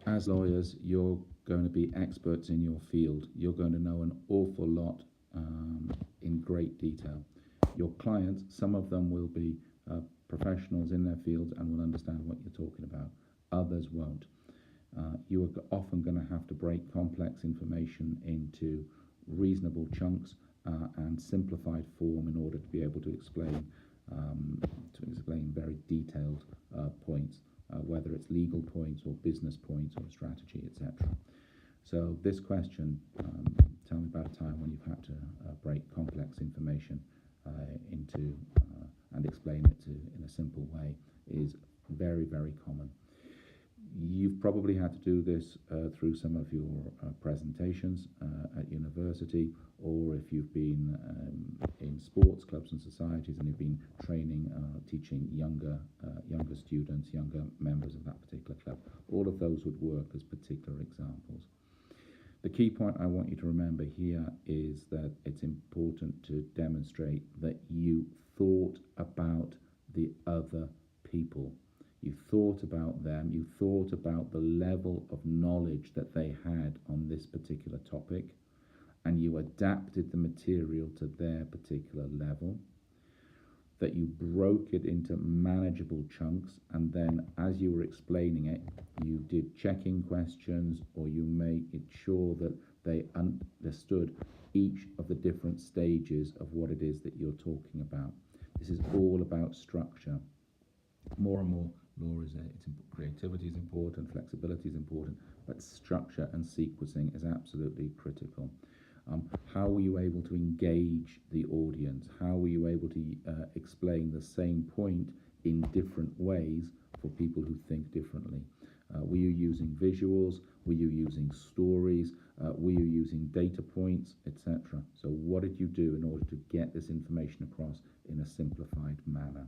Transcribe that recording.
As lawyers, you're going to be experts in your field. You're going to know an awful lot in great detail. Your clients, some of them will be professionals in their fields and will understand what you're talking about. Others won't. You are often going to have to break complex information into reasonable chunks and simplified form in order to be able to explain very detailed points, whether it's legal points or business points or strategy, etc. So this question, tell me about a time when you've had to break complex information into and explain it in a simple way, is very, very common. You've probably had to do this through some of your presentations at university, or if you've been in sports clubs and societies and you've been training, teaching younger students, younger members of that particular club. All of those would work as particular examples. The key point I want you to remember here is that it's important to demonstrate that you thought about the other people. You thought about them, you thought about the level of knowledge that they had on this particular topic, and you adapted the material to their particular level, that you broke it into manageable chunks, and then as you were explaining it, you did checking questions, or you made it sure that they understood each of the different stages of what it is that you're talking about. This is all about structure. More and more, creativity is important, flexibility is important, but structure and sequencing is absolutely critical. How were you able to engage the audience? How were you able to explain the same point in different ways for people who think differently? Were you using visuals? Were you using stories? Were you using data points, etc.? So what did you do in order to get this information across in a simplified manner?